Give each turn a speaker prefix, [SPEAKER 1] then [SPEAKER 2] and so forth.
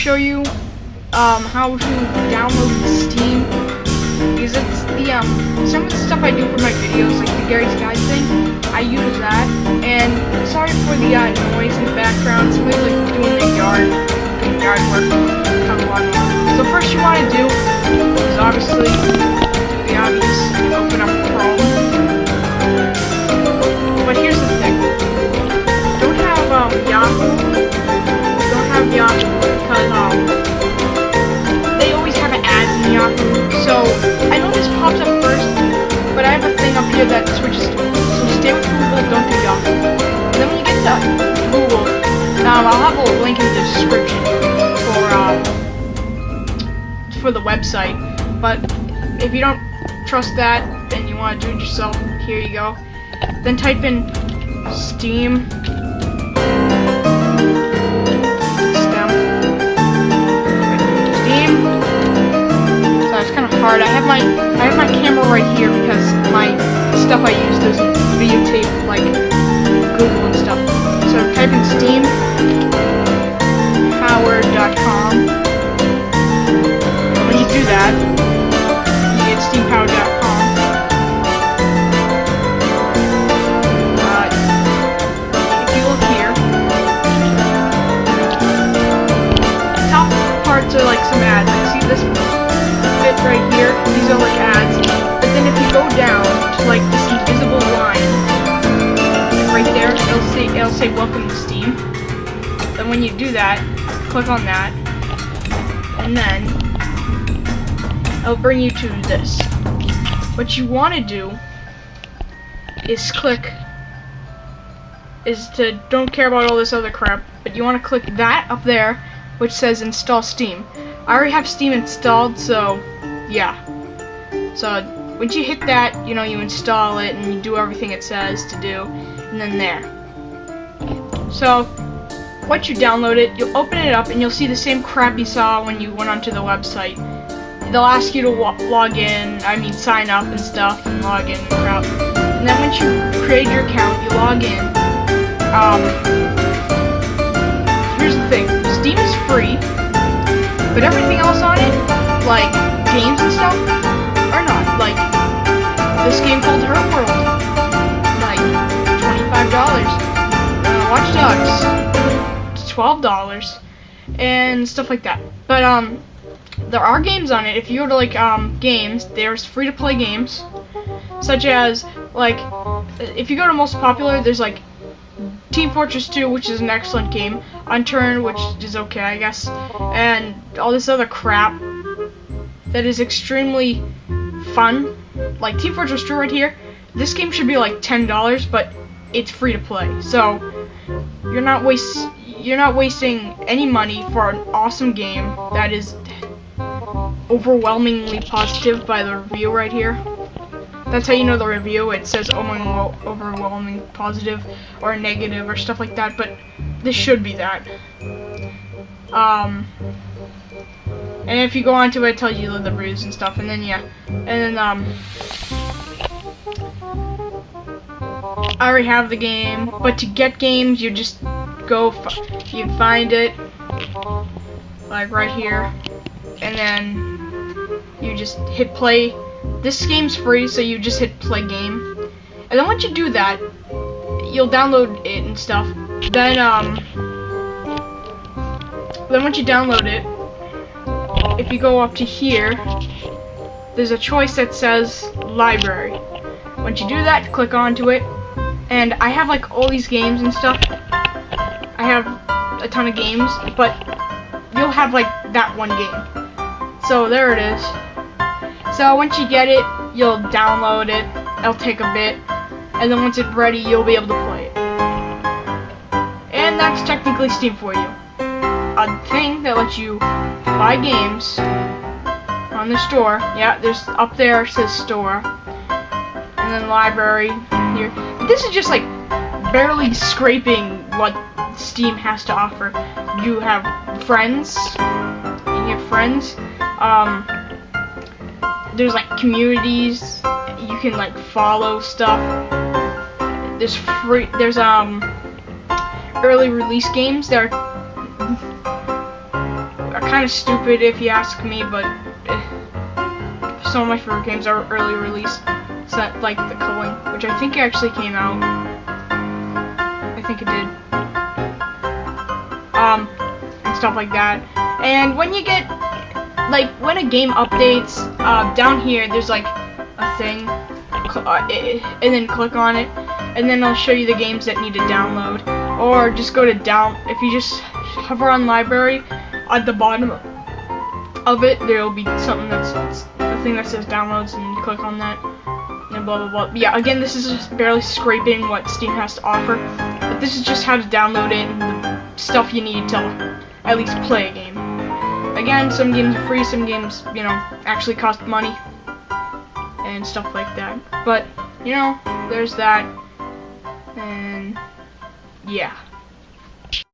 [SPEAKER 1] show you how to download Steam, because it's the some of the stuff I do for my videos, like the Gary's Guide thing, I use that. And sorry for the noise in the background. Somebody's like doing their yard work. So first you want to do is obviously the obvious, open up Chrome. But here's the thing: don't have Yahoo. Don't have Yahoo because they always have ads in Yahoo. So I know this pops up first, but I have a thing up here that switches to it. So stay with Google, don't do Yahoo. And then when you get to Google, I'll have a link in the description for the website. But if you don't trust that and you want to do it yourself, here you go. Then type in Steam. Hard. I have my camera right here because my stuff I use doesn't videotape like Google and stuff. So type in steampower.com. When you do that, you get steampower.com. If you look here, the top parts are like some ads. Like, see this bit right here? These are like ads. But then if you go down to like this invisible line, right there, it'll say welcome to Steam. Then when you do that, click on that, and then it'll bring you to this. What you want to do is don't care about all this other crap, but you want to click that up there, which says install Steam. I already have Steam installed, so yeah. So once you hit that, you install it and you do everything it says to do, and then there. So once you download it, you'll open it up and you'll see the same crap you saw when you went onto the website. They'll ask you to sign up and stuff, and log in and crap. And then once you create your account, you log in. Here's the thing: Steam is free, but everything else on it, like games and stuff, are not. Like this game called Hurt World, like $25. Watch Dogs, $12, and stuff like that. But there are games on it. If you go to like games, there's free-to-play games, such as like if you go to most popular, there's like Team Fortress 2, which is an excellent game, Unturned, which is okay, I guess, and all this other crap that is extremely fun. Like Team Fortress 2 right here, this game should be like $10, but it's free to play, so you're not wasting any money for an awesome game that is overwhelmingly positive by the review right here. That's how you know the review. It says overwhelming positive or negative or stuff like that, but this should be that. And if you go onto it, it tells you the reviews and stuff, and then yeah, and then I already have the game, but to get games, you just go, you find it, like right here, and then you just hit play. This game's free, so you just hit play game, and then once you do that, you'll download it and stuff. Then once you download it, if you go up to here, there's a choice that says library. Once you do that, click onto it, and I have like all these games and stuff. I have a ton of games, but you'll have like that one game. So there it is. So once you get it, you'll download it. It'll take a bit, and then once it's ready, you'll be able to play it. And that's technically Steam for you. A thing that lets you buy games on the store. Yeah, there's up there, it says store, and then library here. This is just like barely scraping what Steam has to offer. You have friends. There's like communities. You can like follow stuff. There's early release games that are kind of stupid if you ask me, but some of my favorite games are early release. So that, like the Culling, which I think actually came out. I think it did. And stuff like that. And when you get, like, when a game updates, down here there's like a thing, and then click on it, and then I'll show you the games that need to download. Or just go to if you just hover on library, at the bottom of it there will be something that's a thing that says downloads, and you click on that, and blah blah blah. Yeah, again, this is just barely scraping what Steam has to offer, but this is just how to download it and the stuff you need to at least play a game. Again, some games are free, some games, you know, actually cost money and stuff like that. But, you know, there's that, and yeah.